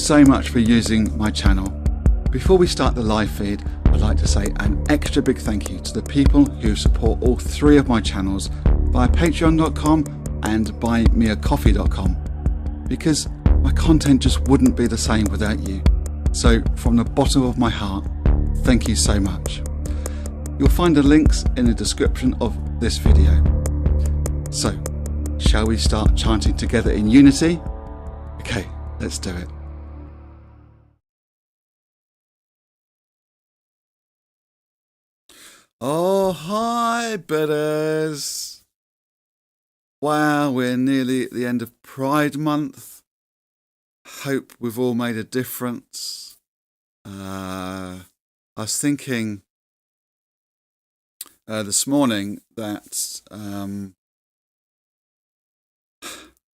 so much for using my channel. Before we start the live feed, I'd like to say an extra big thank you to the people who support all three of my channels via patreon.com and buymeacoffee.com, because my content just wouldn't be the same without you. So from the bottom of my heart, thank you so much. You'll find the links in the description of this video. So, shall we start chanting together in unity? Okay, let's do it. Oh, hi, Buddhas. Wow, we're nearly at the end of Pride Month. Hope we've all made a difference. I was thinking this morning that,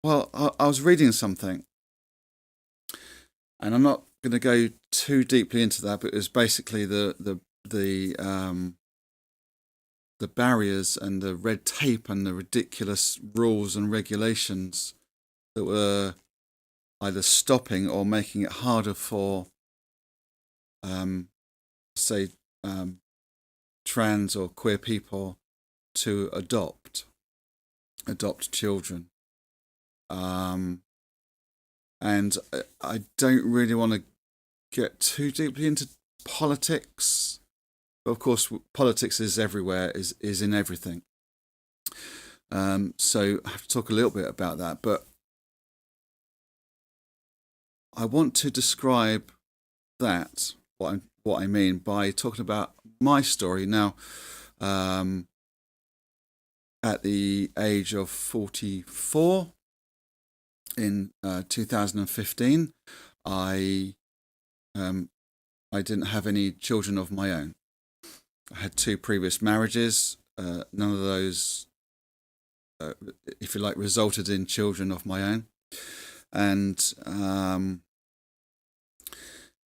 I was reading something, and I'm not going to go too deeply into that, but it was basically the barriers and the red tape and the ridiculous rules and regulations that were either stopping or making it harder for, trans or queer people to adopt children. And I don't really want to get too deeply into politics. But of course, politics is everywhere, is in everything. So I have to talk a little bit about that. But I want to describe that, what I mean, by talking about my story. Now, at the age of 44, in 2015, I didn't have any children of my own. I had 2 previous marriages. None of those, if you like, resulted in children of my own. And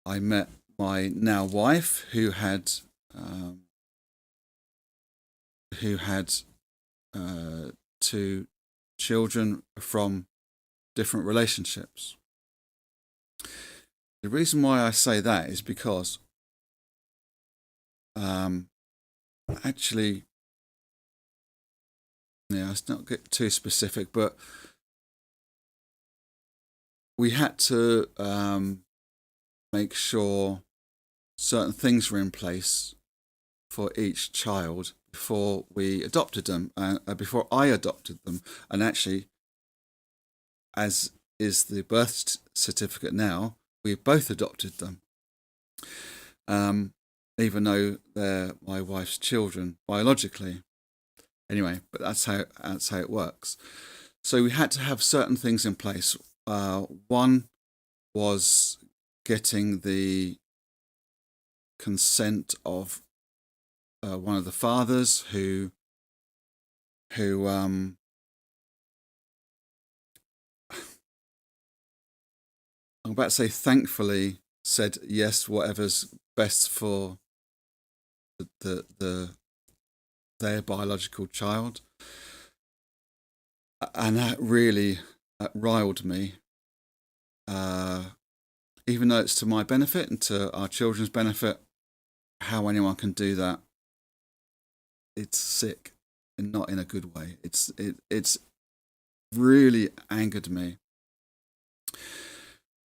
I met my now wife, who had 2 children from different relationships. The reason why I say that is because actually, let's not get too specific, but we had to make sure certain things were in place for each child before we adopted them, before I adopted them. And actually, as is the birth certificate now, we both adopted them, even though they're my wife's children biologically. Anyway, but that's how it works. So we had to have certain things in place. One was getting the consent of one of the fathers who I'm about to say thankfully said yes, whatever's best for their biological child. And that really riled me, even though it's to my benefit and to our children's benefit. How anyone can do that, it's sick, and not in a good way. It's really angered me.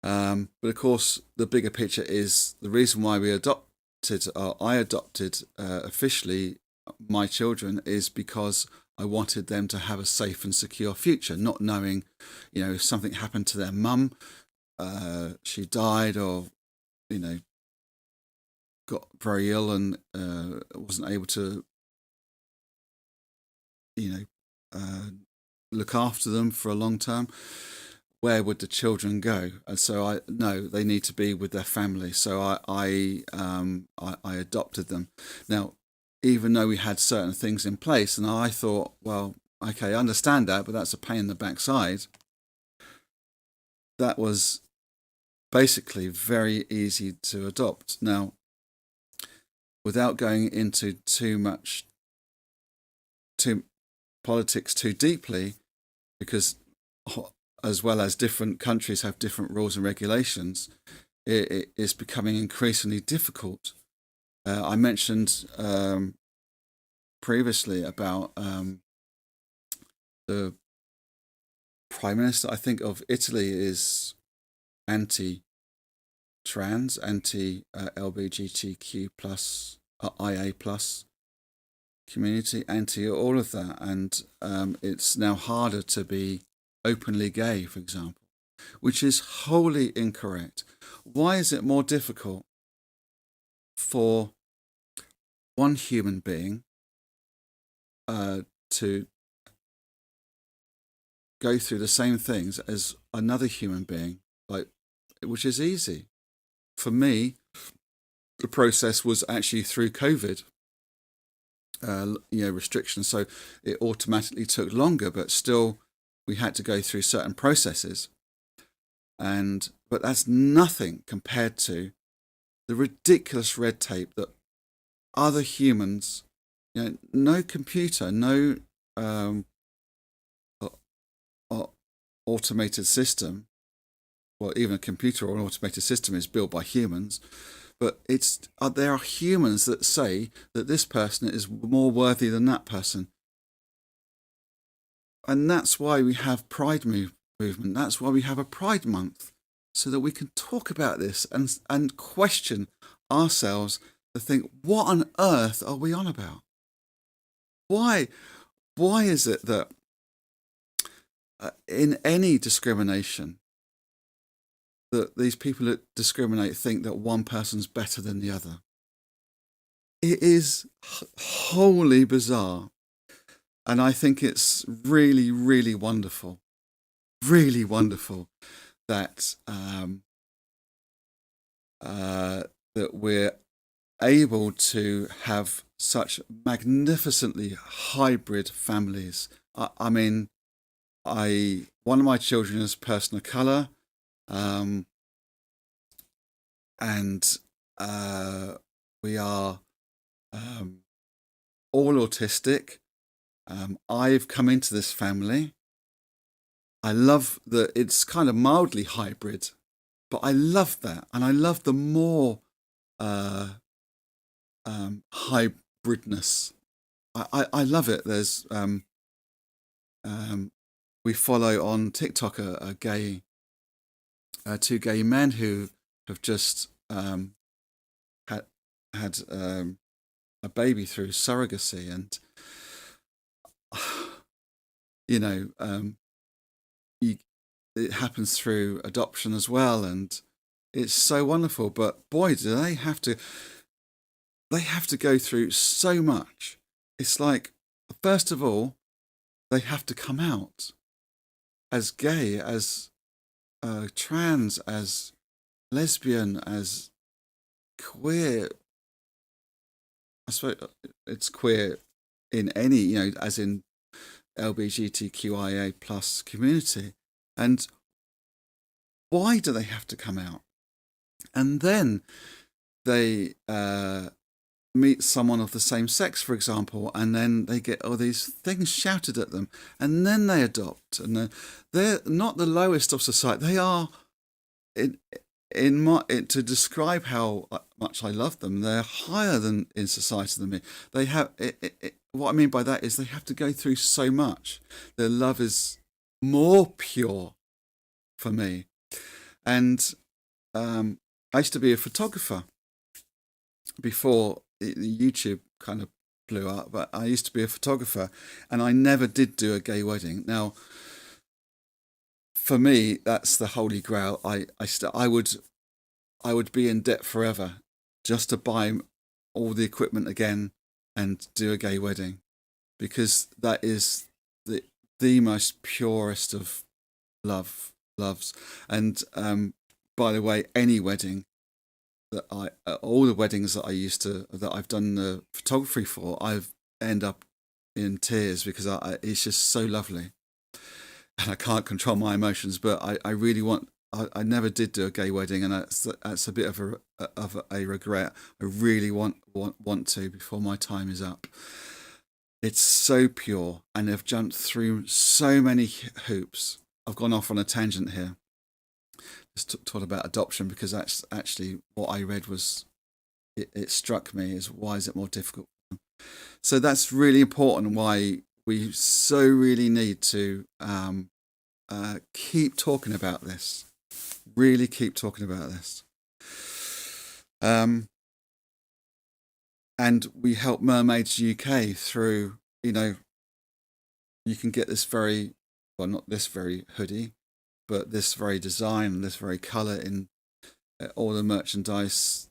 But of course, the bigger picture is the reason why I adopted officially my children is because I wanted them to have a safe and secure future, not knowing, if something happened to their mum, she died, or, got very ill and wasn't able to, look after them for a long term. Where would the children go? And so they need to be with their family. So I adopted them. Now, even though we had certain things in place, and I thought, well, okay, I understand that, but that's a pain in the backside. That was basically very easy to adopt. Now, without going into too politics too deeply, because as well as different countries have different rules and regulations, it is becoming increasingly difficult. I mentioned previously about the Prime Minister, I think, of Italy is anti-trans, anti-LGBTQ plus, IA plus community, anti all of that, and it's now harder to be openly gay, for example, which is wholly incorrect. Why is it more difficult for one human being to go through the same things as another human being, which is easy? For me, the process was actually through COVID, restrictions, so it automatically took longer, but still we had to go through certain processes. But that's nothing compared to the ridiculous red tape that other humans, no computer, no automated system, well, even a computer or an automated system is built by humans, but there are humans that say that this person is more worthy than that person. And that's why we have Pride movement. That's why we have a Pride month, so that we can talk about this and question ourselves to think, what on earth are we on about? Why is it that in any discrimination, that these people that discriminate think that one person's better than the other? It is wholly bizarre. And I think it's really, really wonderful that that we're able to have such magnificently hybrid families. I mean, one of my children is a person of colour, and we are all autistic. I've come into this family. I love that it's kind of mildly hybrid, but I love that, and I love the more hybridness. I love it. There's we follow on TikTok two gay men who have just had a baby through surrogacy, and it happens through adoption as well, and it's so wonderful. But boy, do they have to go through so much. It's like, first of all, they have to come out as gay, as trans, as lesbian, as queer. I suppose it's queer in any, as in LGBTQIA plus community. And why do they have to come out? And then they meet someone of the same sex, for example, and then they get all these things shouted at them, and then they adopt. And they're not the lowest of society. They are, to describe how much I love them, they're higher than in society than me. They have what I mean by that is they have to go through so much. Their love is more pure for me. And I used to be a photographer before YouTube kind of blew up, but I used to be a photographer, and I never did do a gay wedding. Now, for me, that's the holy grail. I would be in debt forever just to buy all the equipment again and do a gay wedding, because that is the most purest of loves. And by the way, any wedding that all the weddings that I've done the photography for, I've end up in tears, because it's just so lovely, and I can't control my emotions. But I really want. I never did do a gay wedding, and that's a bit of a regret. I really want to before my time is up. It's so pure, and they've jumped through so many hoops, I've gone off on a tangent here. Just talked about adoption, because that's actually what I read was, it struck me as, why is it more difficult? So that's really important, why we so really need to keep talking about this. Really keep talking about this. And we help Mermaids UK through, you can get this very, well, not this very hoodie, but this very design, this very colour in all the merchandise,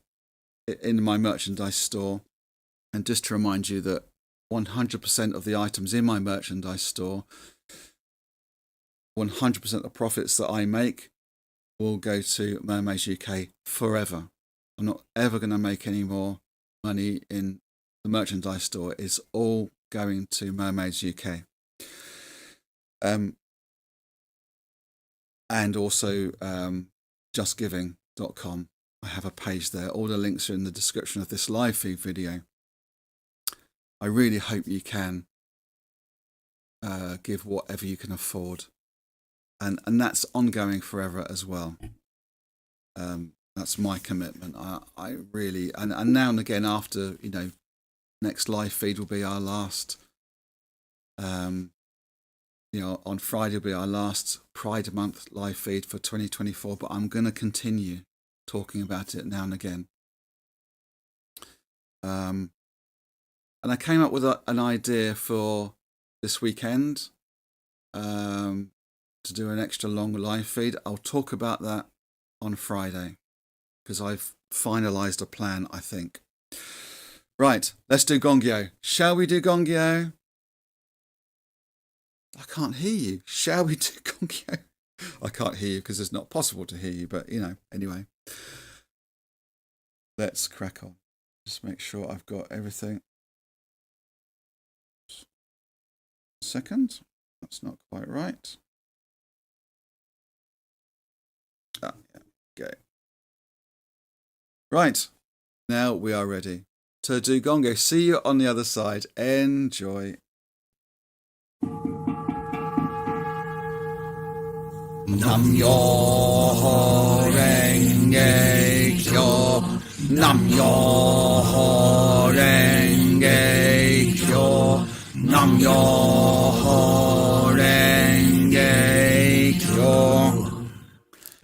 in my merchandise store. And just to remind you that 100% of the items in my merchandise store, 100% of the profits that I make will go to Mermaids UK forever. I'm not ever going to make any more money in the merchandise store. It's all going to Mermaids UK. And also justgiving.com. I have a page there. All the links are in the description of this live feed video. I really hope you can give whatever you can afford. And that's ongoing forever as well. That's my commitment. I really, and now and again, after, next live feed will be our last, on Friday will be our last Pride Month live feed for 2024, but I'm going to continue talking about it now and again. And I came up with an idea for this weekend, to do an extra long live feed. I'll talk about that on Friday, because I've finalised a plan, I think. Right, let's do Gongyo. Shall we do Gongyo? I can't hear you. Shall we do Gongyo? I can't hear you because it's not possible to hear you, but anyway. Let's crack on. Just make sure I've got everything. Second. That's not quite right. Yeah, okay. Right, now we are ready to do Gongyo. See you on the other side. Enjoy. Nam Myoho Renge Kyo. Nam Myoho Renge Kyo. Nam Myoho Renge Kyo.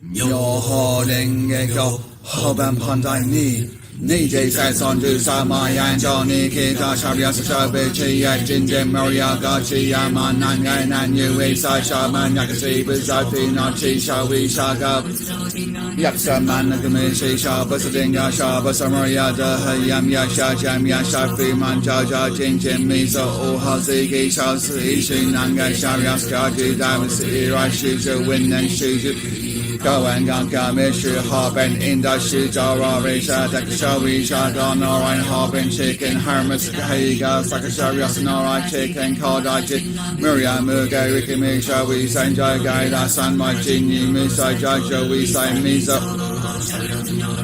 Myoho Renge Kyo. Hoban Pandai Ni. Ni Jai Sai Son Du Sa Ma Yan Jo Ni Ki Da Shabya Sa Sha Be Chi Ya Jin Jin Maria Ga Chi Ya Ma Nan Gai Nan Yu Wei Sa Sha Man Yak Si Bu Sa Pi Na Chi Sha Wi Sha Ga Yak Sa Man Nak Me Shi Sha Ba Sa Ding Ya Sha Ba Sa Maria Da Ha Yam Ya Sha Jam Ya Sha Fi Man Ja Ja Jin Jin Mi Sa O Ha Si Ki Sha Si Shi Nan Gai Sha Ya Ska Ji Da Mi Si Rai Shi Zhu Win Nen Shi Zhu Go and Gang Gami Shu Haben in the Shu Jara Risha Dakashawi Shaga Norain Haben Chicken Hermes Kahiga Sakashari Asanorai Chicken Kardaji Miriam Muga Riki Misha We San Jai Gaida San Mai Jini Misa Jajo We Sai Misa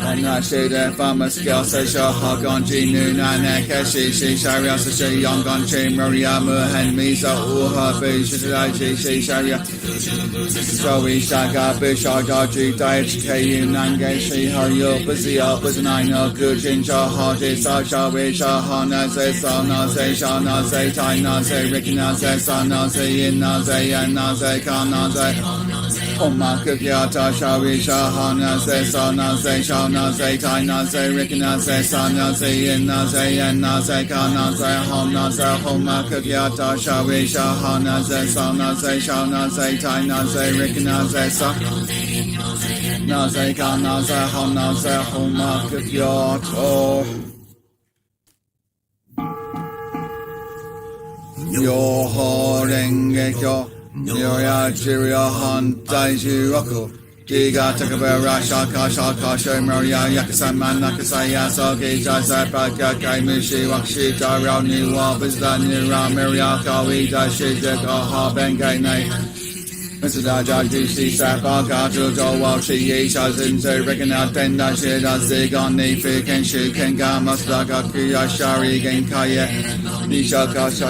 and I see the farmer's girl say Shah Hagan Jinu Nanaka Shi Sharia Sashi Yangan Chi Maria Muhan Misa Uha Bishai Shi Sharia So we Shaga Bishaji Diet Ku Nange Shi Haryo Bazia Bazanino Gujin Shahaji Sasha We Shahana Se Sana Se Shana Se Taina Se Rikina Se Sana Se Yina Se Yana Se Kana Se Oma Kukyata Shawi Shahana Se Sana Se Shana Se Taina Se Rikina Se Sana Se Yina Se Yana Se Kana Se Hona Se Homa Kukyata Shawi Shahana Se Sana Se Shana Se Taina Se Rikina Se Sana Na Se Kana Se Hona Se Homa Kukyata Myoho Renge Kyo Nyoya Jirya Han Daiju Roku Jiga Takabara Shaka Shaka Shomaria Yakasaman Nakasaya Sogi Jasa Baka Kaimushi Wakshi Jarao Niwa Bizda Nira Miria Kawi Dashi Jaka Habengai Nai Mr. Jaji Shi Sabaka Jojo Washi Yisha Zinzo Rekana Tenda Shida Zigon Nifi Kenshu Kenga Masdaka Kuya Shari Genkaya Nisha Kasha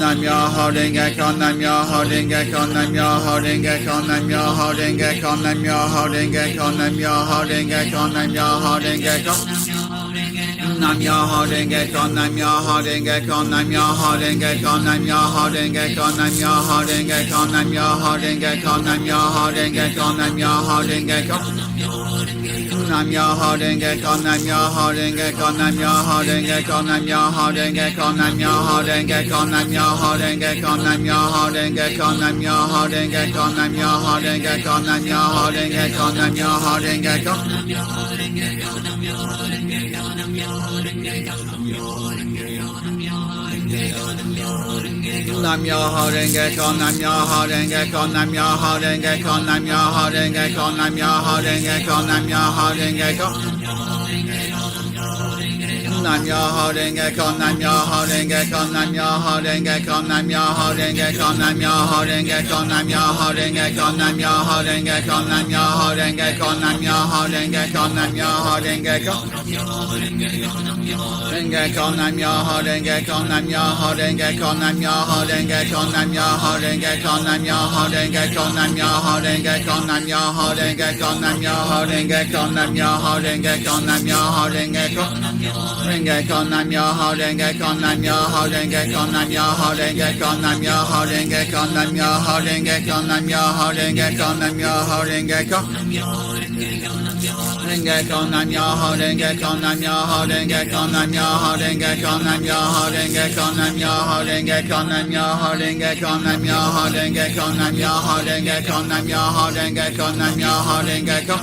Nam Myoho Renge Kyo, Nam Myoho Renge Kyo, Nam Myoho Renge Kyo, Nam Myoho Renge Kyo, Nam Myoho Renge Kyo, Nam Myoho Renge Kyo, Nam Myoho Renge Kyo. Nam Myoho Renge Kyo, Nam Myoho Renge Kyo, Nam Myoho Renge Kyo, Nam Myoho Renge Kyo, Nam Myoho Renge Kyo, Nam Myoho Renge Kyo, Nam Myoho Renge Kyo, Nam Myoho Renge Kyo. Nam Myoho Renge Kyo, Nam Myoho Renge Kyo, Nam Myoho Renge Kyo, Nam Myoho Renge Kyo, Nam Myoho Renge Kyo, Nam Myoho Renge Kyo, Nam Myoho Renge Kyo, Nam Myoho Renge Kyo, Nam Myoho Renge Kyo, Nam Myoho Renge Kyo, Nam Myoho Renge Kyo. Nam Myoho Renge Kyo, Nam Myoho Renge Kyo, Nam Myoho Renge Kyo, Nam Myoho Renge Kyo, Nam Myoho Renge Kyo, Nam Myoho Renge Kyo. Nam Myoho Renge Kyo, Nam Myoho Renge Kyo, Nam Myoho Renge Kyo, Nam Myoho Renge Kyo, Nam Myoho Renge Kyo, Nam Myoho Renge Kyo, Nam Myoho Renge Kyo, Nam Myoho Renge Kyo, Nam Myoho Renge Kyo, Nam Myoho Renge Kyo. Renge Kyo, Nam Myoho Renge Kyo, Nam Myoho Renge Kyo, Nam Myoho Renge Kyo, Nam Myoho Renge Kyo, Nam Myoho Renge Kyo, Nam Myoho Renge Kyo, Nam Myoho Renge Kyo, Nam Myoho Renge Kyo, Nam Myoho Renge Kyo, Nam Myoho Renge Kyo. Renge Kyo, Nam Myoho Renge Kyo, Nam Myoho Renge Kyo, Nam Myoho Renge Kyo, Nam Myoho Renge Kyo, Nam Myoho Renge Kyo, Nam Myoho Renge Kyo, Nam Myoho Renge Kyo. Renge Kyo, Nam Myoho Renge Kyo, Nam Myoho Renge Kyo, Nam Myoho Renge Kyo, Nam Myoho Renge Kyo, Nam Myoho Renge Kyo, Nam Myoho Renge Kyo, Nam Myoho Renge Kyo, Nam Myoho Renge Kyo, Nam Myoho Renge Kyo, Nam Myoho Renge Kyo.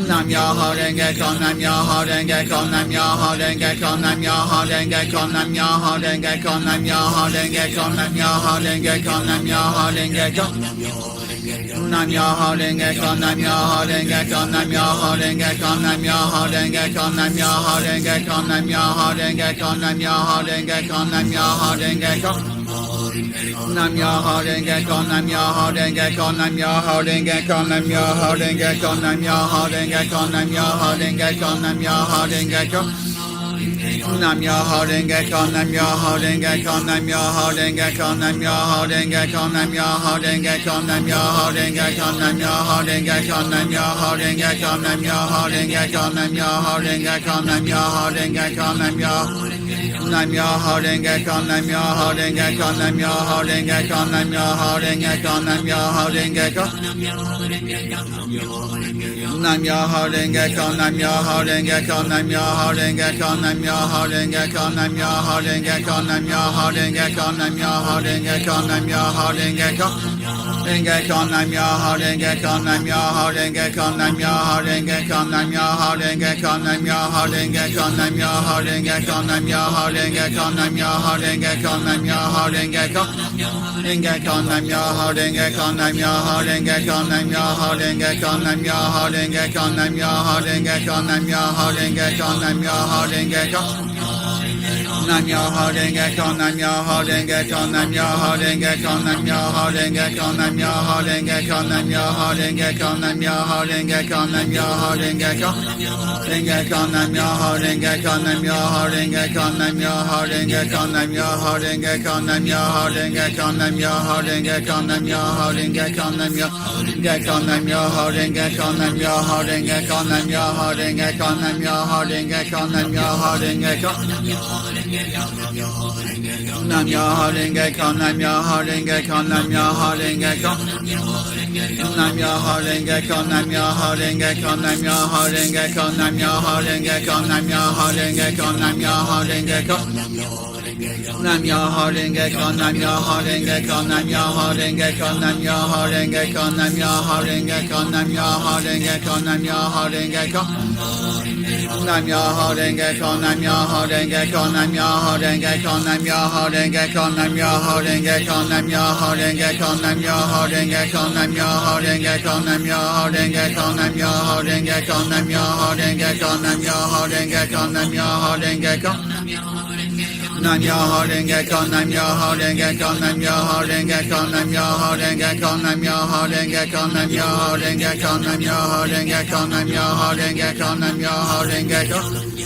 Nam Myoho Renge Kyo, Nam Myoho Renge Kyo, Nam Myoho Renge Kyo, Nam Myoho Renge Kyo, Nam Myoho Renge Kyo, Nam Myoho Renge Kyo, Nam Myoho Renge Kyo, Nam Myoho Renge Kyo. Nam Myoho Renge Kyo, Nam Myoho Renge Kyo, Nam Myoho Renge Kyo, Nam Myoho Renge Kyo, Nam Myoho Renge Kyo, Nam Myoho Renge Kyo, Nam Myoho Renge Kyo, Nam Myoho Renge Kyo. Nam Myoho Renge Kyo, Nam Myoho Renge Kyo, Nam Myoho Renge Kyo, Nam Myoho Renge Kyo, Nam Myoho Renge Kyo, Nam Myoho Renge Kyo, Nam Myoho Renge Kyo. Nam Myoho Renge Kyo, Nam Myoho Renge Kyo, Nam Myoho Renge Kyo, Nam Myoho Renge Kyo, Nam Myoho Renge Kyo, Nam Myoho Renge Kyo, Nam Myoho Renge Kyo, Nam Myoho Renge Kyo, Nam Myoho Renge Kyo, Nam Myoho Renge Kyo, Nam Myoho Renge Kyo, Nam Myoho. Nam Myoho Renge Kyo, Nam Myoho Renge Kyo, Nam Myoho Renge Kyo, Nam Myoho Renge Kyo, Nam Myoho Renge Kyo. Nam Myoho Renge Kyo, Nam Myoho Renge Kyo, Nam Myoho Renge Kyo, Nam Myoho Renge Kyo, Nam Myoho Renge Kyo, Nam Myoho Renge Kyo, Nam Myoho Renge Kyo, Nam Myoho Renge Kyo. Renge Kyo, Nam Myoho Renge Kyo, Nam Myoho Renge Kyo, Nam Myoho Renge Kyo, Nam Myoho Renge Kyo, Nam Myoho Renge Kyo, Nam Myoho Renge Kyo, Nam Myoho Renge Kyo, Nam Myoho Renge Kyo, Nam Myoho Renge Kyo. Renge Kyo, Nam Myoho Renge Kyo, Nam Myoho Renge Kyo, Nam Myoho Renge Kyo, Nam Myoho Renge Kyo, Nam Myoho Renge Kyo, Nam Myoho Renge Kyo, Nam Myoho Renge Kyo. Nam Myoho Renge Kyo, Nam Myoho Renge Kyo, Nam Myoho Renge Kyo, Nam Myoho Renge Kyo, Nam Myoho Renge Kyo, Nam Myoho Renge Kyo, Nam Myoho Renge Kyo, Nam Myoho Renge Kyo. Renge Kyo, Nam Myoho Renge Kyo, Nam Myoho Renge Kyo, Nam Myoho Renge Kyo, Nam Myoho Renge Kyo, Nam Myoho Renge Kyo, Nam Myoho Renge Kyo, Nam Myoho Renge Kyo, Nam Myoho Renge Kyo, Nam Myoho Renge Kyo, Nam Myoho Renge Kyo, Nam Myoho Renge Kyo, Nam Myoho Renge Kyo, Nam Myoho Renge Kyo. Nam Myoho Renge Kyo, Nam Myoho Renge Kyo, Nam Myoho Renge Kyo. Nam Myoho Renge Kyo, Nam Myoho Renge Kyo, Nam Myoho Renge Kyo, Nam Myoho Renge Kyo, Nam Myoho Renge Kyo, Nam Myoho Renge Kyo. Nam Myoho Renge Kyo, Nam Myoho Renge Kyo, Nam Myoho Renge Kyo, Nam Myoho Renge Kyo, Nam Myoho Renge Kyo, Nam Myoho Renge Kyo, Nam Myoho Renge Kyo. Nam Myoho Renge Kyo, Nam Myoho Renge Kyo, Nam Myoho Renge Kyo, Nam Myoho Renge Kyo, Nam Myoho Renge Kyo, Nam Myoho Renge Kyo, Nam Myoho Renge Kyo, Nam Myoho Renge Kyo, Nam Myoho Renge Kyo, Nam Myoho Renge Kyo, Nam Myoho Renge Kyo, Nam Myoho Renge Kyo, Nam Myoho Renge Kyo. Nam Myoho Renge Kyo, Nam Myoho Renge Kyo, Nam Myoho Renge Kyo, Nam Myoho Renge Kyo, Nam Myoho Renge Kyo, Nam Myoho Renge Kyo, Nam Myoho Renge Kyo, Nam Myoho Renge Kyo, Nam Myoho Renge Kyo.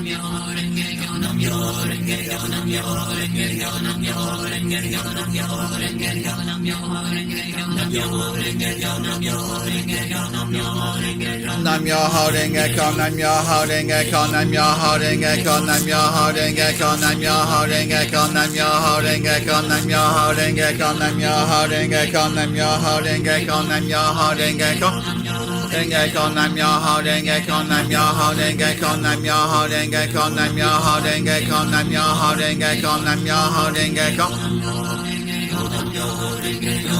Nam Myoho Renge Kyo, Nam Myoho Renge Kyo, Nam Myoho Renge Kyo, Nam Myoho Renge Kyo, Nam Myoho Renge Kyo, Nam Myoho Renge Kyo, Nam Myoho Renge Kyo, Nam Myoho Renge Kyo, Nam Myoho Renge Kyo, Nam Myoho Renge Kyo. Renge Kyo, Nam Myoho Renge Kyo, Nam Myoho Renge Kyo, Nam Myoho Renge Kyo, Nam Myoho Renge Kyo, Nam Myoho Renge Kyo, Nam Myoho Renge Kyo.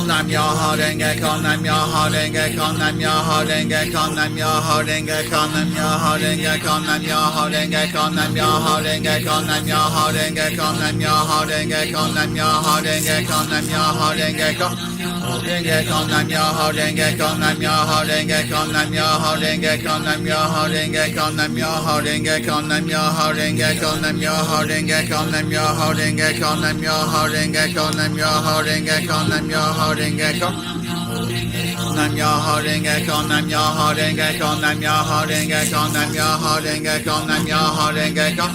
Nam Myoho Renge Kyo, Nam Myoho Renge Kyo, Nam Myoho Renge Kyo, Nam Myoho Renge Kyo, Nam Myoho Renge Kyo, Nam Myoho Renge Kyo, Nam Myoho Renge Kyo, Nam Myoho Renge Kyo, Nam Myoho Renge Kyo, Nam Myoho Renge Kyo, Nam Myoho Renge Kyo. Renge Kyo, Nam Myoho Renge Kyo, Nam Myoho Renge Kyo, Nam Myoho Renge Kyo, Nam Myoho Renge Kyo, Nam Myoho Renge Kyo, Nam Myoho Renge Kyo, Nam Myoho Renge Kyo, Nam Myoho Renge Kyo, Nam Myoho Renge Kyo, Nam Myoho Renge Kyo, Nam Myoho Renge Kyo. Nam Myoho Renge Kyo, Nam Myoho Renge Kyo, Nam Myoho Renge Kyo, Nam Myoho Renge Kyo, Nam Myoho Renge Kyo.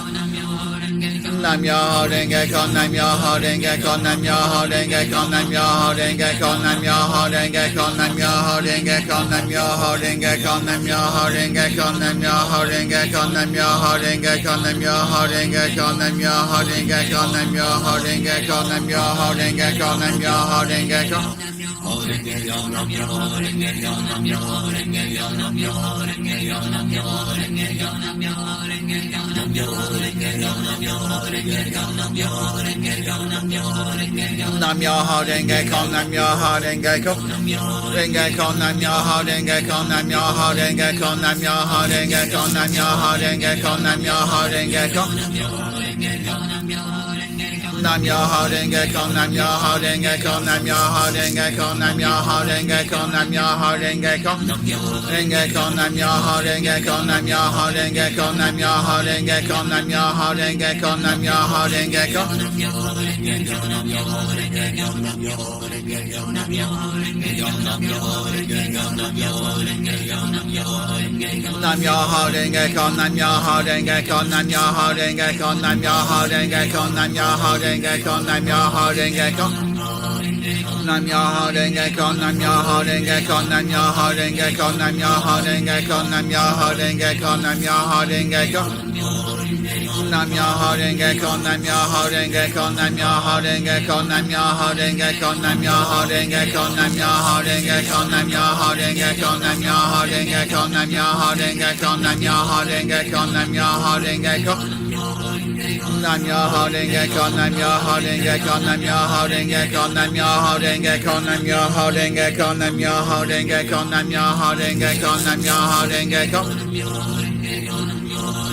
Nam Myoho Renge Kyo, Nam Myoho Renge Kyo, Nam Myoho Renge Kyo, Nam Myoho Renge Kyo, Nam Myoho Renge Kyo, Nam Myoho Renge Kyo, Nam Myoho Renge Kyo, Nam Myoho Renge Kyo, Nam Myoho Renge Kyo, Nam Myoho Renge Kyo, Nam Myoho Renge Kyo, Nam Myoho Renge Kyo, Nam Myoho Renge Kyo, Nam Myoho Renge Kyo, Nam Myoho Renge Kyo. Nam Myoho Renge Kyo, Nam Myoho Renge Kyo, Renge Kyo, Nam Myoho Renge Kyo, Nam Myoho Renge Kyo, Nam Myoho Renge Kyo, Nam Myoho Renge Kyo, Nam Myoho Renge Kyo. Nam Myoho Renge Kyo, Nam Myoho Renge Kyo, Nam Myoho Renge Kyo, Nam Myoho Renge Kyo, Nam Myoho Renge Kyo. Renge Kyo, Nam Myoho Renge Kyo, Nam Myoho Renge Kyo, Nam Myoho Renge Kyo, Nam Myoho Renge Kyo, Nam Myoho Renge Kyo. Nam Myoho Renge Kyo, Nam Myoho Renge Kyo, Nam Myoho Renge Kyo, Nam Myoho Renge Kyo, Nam Myoho Renge Kyo, Nam Myoho Renge Kyo. Nam Myoho Renge Kyo, Nam Myoho Renge Kyo, Nam Myoho Renge Kyo, Nam Myoho Renge Kyo, Nam Myoho Renge Kyo, Nam Myoho Renge Kyo. Nam Myoho Renge Kyo, Nam Myoho Renge Kyo, Nam Myoho Renge Kyo, Nam Myoho Renge Kyo, Nam Myoho Renge Kyo, Nam Myoho Renge Kyo, Nam Myoho Renge Kyo, Nam Myoho Renge Kyo, Nam Myoho Renge Kyo, Nam Myoho Renge Kyo, Nam Myoho Renge Kyo. Nam Myoho Renge Kyo, Nam Myoho Renge Kyo, Nam Myoho Renge Kyo, Nam Myoho Renge Kyo, Nam Myoho Renge Kyo, Nam Myoho Renge Kyo, Nam Myoho Renge Kyo, Nam Myoho Renge Kyo.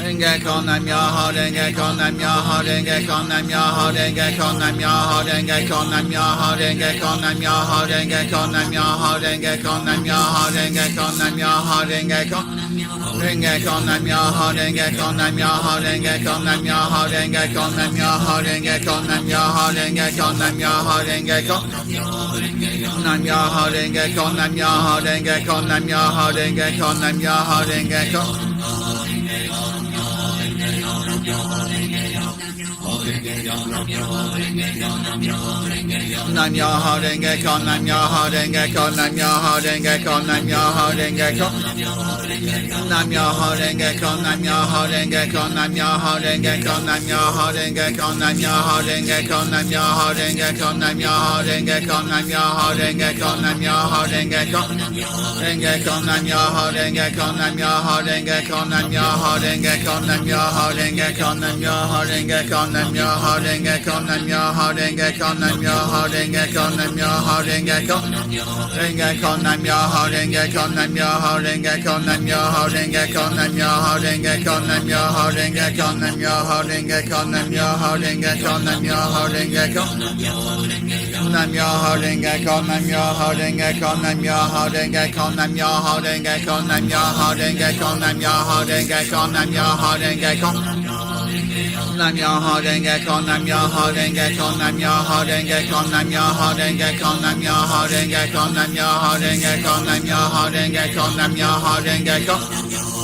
Renge Kyo, Nam Myoho Renge Kyo, Nam Myoho Renge Kyo, Nam Myoho Renge Kyo, Nam Myoho Renge Kyo, Nam Myoho Renge Kyo, Nam Myoho Renge Kyo, Nam Myoho Renge Kyo, Nam Myoho Renge Kyo, Nam Myoho Renge Kyo. Renge Kyo, Nam Myoho Renge Kyo, Nam Myoho Renge Kyo, Nam Myoho Renge Kyo, Nam Myoho Renge Kyo, Nam Myoho Renge Kyo, Nam Myoho Renge Kyo. Nam Myoho Renge Kyo, Nam Myoho Renge Kyo, Nam Myoho Renge Kyo, Nam Myoho Renge Kyo. Nam Myoho Renge Kyo, Nam Myoho Renge Kyo, Nam Myoho Renge Kyo, Nam Myoho Renge Kyo. Nam Myoho Renge Kyo, Nam Myoho Renge Kyo, Nam Myoho Renge Kyo, Nam Myoho Renge Kyo, Nam Myoho Renge Kyo, Nam Myoho Renge Kyo, Nam Myoho Renge Kyo, Nam Myoho Renge Kyo, Nam Myoho Renge Kyo. Renge Kyo, Nam Myoho Renge Kyo, Nam Myoho Renge Kyo, Nam Myoho Renge Kyo, Nam Myoho Renge Kyo, Nam Myoho Renge Kyo, Nam Myoho Renge Kyo, Nam Myoho Renge Kyo, Nam Myoho Renge Kyo, Nam Myoho Renge Kyo. Renge Kyo, Nam Myoho Renge Kyo, Nam Myoho Renge Kyo, Nam Myoho Renge Kyo, Nam Myoho Renge Kyo, Nam Myoho Renge Kyo, Nam Myoho Renge Kyo, Nam Myoho Renge Kyo, Nam Myoho Renge Kyo. Nam Myoho Renge Kyo, Nam Myoho Renge Kyo, Nam Myoho Renge Kyo, Nam Myoho Renge Kyo, Nam Myoho Renge Kyo, Nam Myoho Renge Kyo, Nam Myoho Renge Kyo. Nam Myoho Renge Kyo, Nam Myoho Renge Kyo, Nam Myoho Renge Kyo, Nam Myoho Renge Kyo, Nam Myoho Renge Kyo, Nam Myoho Renge Kyo, Nam Myoho Renge Kyo, Nam Myoho Renge Kyo.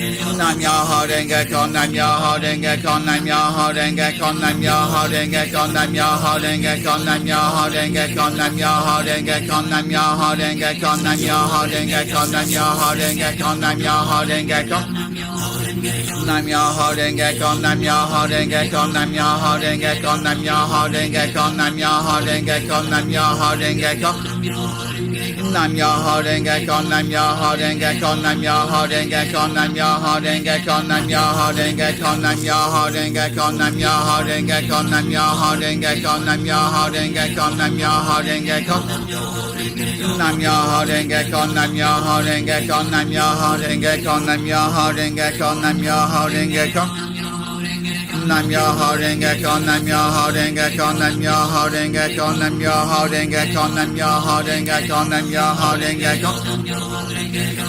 Nam Myoho Renge Kyo, Nam Myoho Renge Kyo, Nam Myoho Renge Kyo, Nam Myoho Renge Kyo, Nam Myoho Renge Kyo, Nam Myoho Renge Kyo, Nam Myoho Renge Kyo, Nam Myoho Renge Kyo, Nam Myoho Renge Kyo, Nam Myoho Renge Kyo, Nam Myoho Renge Kyo. Nam Myoho Renge Kyo, Nam Myoho Renge Kyo, Nam Myoho Renge Kyo, Nam Myoho Renge Kyo, Nam Myoho Renge Kyo, Nam Myoho Renge Kyo. Nam Myoho Renge Kyo, Nam Myoho Renge Kyo, Nam Myoho Renge Kyo, Nam Myoho Renge Kyo, Nam Myoho Renge Kyo, Nam Myoho Renge Kyo, Nam Myoho Renge Kyo, Nam Myoho Renge Kyo, Nam Myoho Renge Kyo, Nam Myoho Renge Kyo. Nam Myoho Renge Kyo, Nam Myoho Renge Kyo, Nam Myoho Renge Kyo, Nam Myoho Renge Kyo, Nam Myoho Renge Kyo. Nam Myoho Renge Kyo, Nam Myoho Renge Kyo, Nam Myoho Renge Kyo, Nam Myoho Renge Kyo, Nam Myoho Renge Kyo, Nam Myoho Renge Kyo.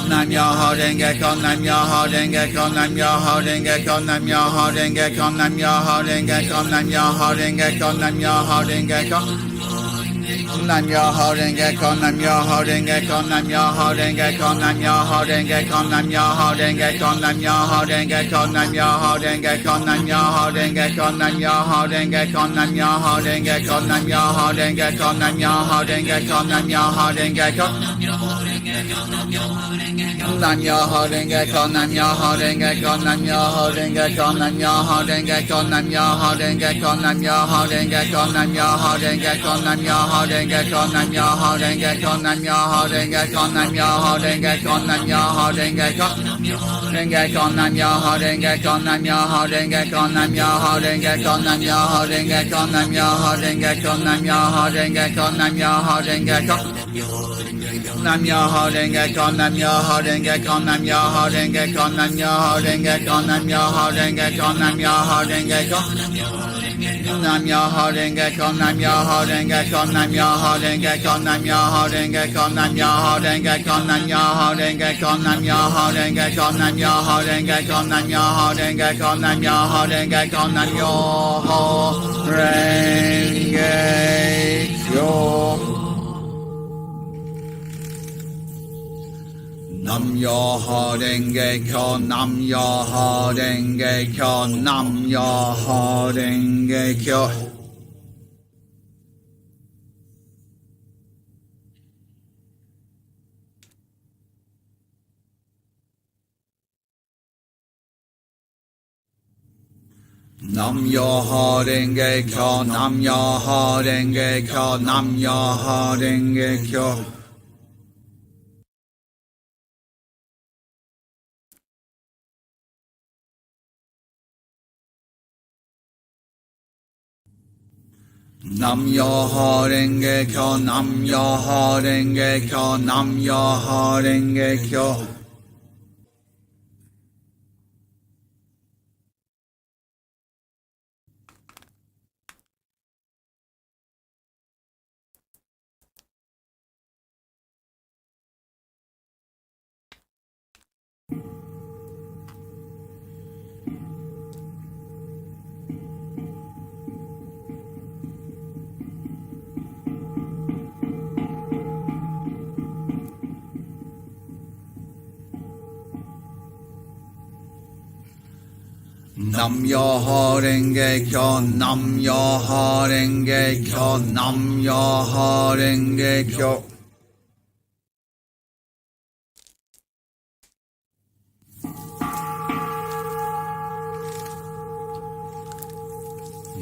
Nam Myoho Renge Kyo, Nam Myoho Renge Kyo, Nam Myoho Renge Kyo, Nam Myoho Renge Kyo, Nam Myoho Renge Kyo, Nam Myoho Renge Kyo, Nam Myoho Renge Kyo. Nam Myoho Renge Kyo, Nam Myoho Renge Kyo, Nam Myoho Renge Kyo, Nam Myoho Renge Kyo, Nam Myoho Renge Kyo, Nam Myoho Renge Kyo, Nam Myoho Renge Kyo, Nam Myoho Renge Kyo, Nam Myoho Renge Kyo, Nam Myoho Renge Kyo, Nam Myoho Renge Kyo, Nam Myoho Renge Kyo, Nam Myoho Renge Kyo. Nam Myoho Renge Kyo, Nam Myoho Renge Kyo, Nam Myoho Renge Kyo, Nam Myoho Renge Kyo, Nam Myoho Renge Kyo, Nam Myoho Renge Kyo, Nam Myoho Renge Kyo, Nam Myoho Renge Kyo, Nam Myoho Renge Kyo, Nam Myoho Renge Kyo, Nam Myoho Renge Kyo, Nam Myoho Renge Kyo. Renge Kyo, Nam Myoho Renge Kyo, Nam Myoho Renge Kyo, Nam Myoho Renge Kyo, Nam Myoho Renge Kyo, Nam Myoho Renge Kyo, Nam Myoho Renge Kyo, Nam Myoho Renge Kyo. Nam Myoho Renge Kyo, Nam Myoho Renge Kyo, Nam Myoho Renge Kyo, Nam Myoho Renge Kyo, Nam Myoho Renge Kyo, Nam Myoho Renge Kyo. Nam Myoho Renge Kyo, Nam Myoho Renge Kyo, Nam Myoho Renge Kyo, Nam Myoho Renge Kyo, Nam Myoho Renge Kyo, Nam Myoho Renge Kyo, Nam Myoho Renge Kyo, Nam Myoho Renge Kyo, Nam Myoho Renge Kyo, Nam Myoho Renge Kyo, Nam Myoho Renge Kyo. Nam Myoho Renge Kyo, Nam Myoho Renge Kyo, Nam Myoho Renge Kyo. Nam Myoho Renge Kyo, Nam Myoho Renge Kyo, Nam Myoho Renge Kyo. Nam Myoho Renge Kyo, Nam Myoho Renge Kyo, Nam Myoho Renge Kyo. Nam Myoho Renge Kyo, Nam Myoho Renge Kyo, Nam Myoho Renge Kyo.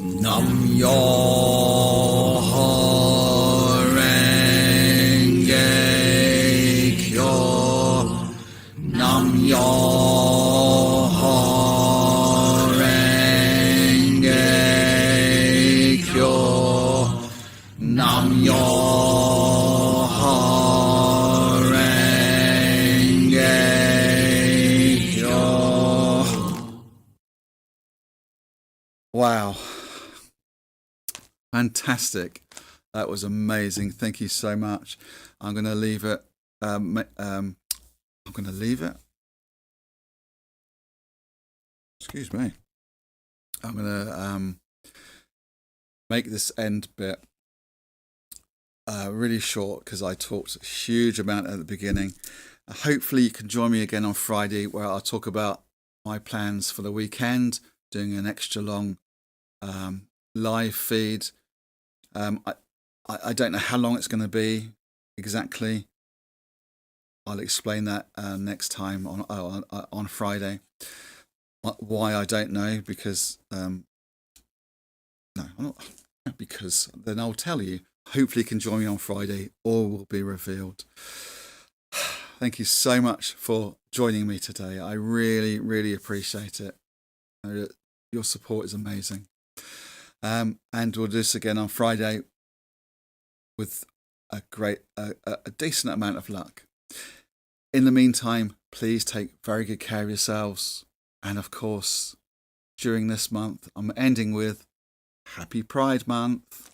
Nam Myoho Renge Kyo, Nam Myoho Renge Kyo, Nam Myoho Renge Kyo. Wow. Fantastic. That was amazing. Thank you so much. I'm going to leave it. I'm going to leave it. Excuse me. I'm going to make this end bit really short because I talked a huge amount at the beginning. Hopefully you can join me again on Friday, where I'll talk about my plans for the weekend, doing an extra long live feed. I don't know how long it's going to be exactly. I'll explain that next time on Friday. Why, I don't know, because no, I'm not, because then I'll tell you. Hopefully you can join me on Friday. All will be revealed. Thank you so much for joining me today. I really, really appreciate it. Your support is amazing. And we'll do this again on Friday with a decent amount of luck. In the meantime, please take very good care of yourselves. And of course, during this month, I'm ending with Happy Pride Month.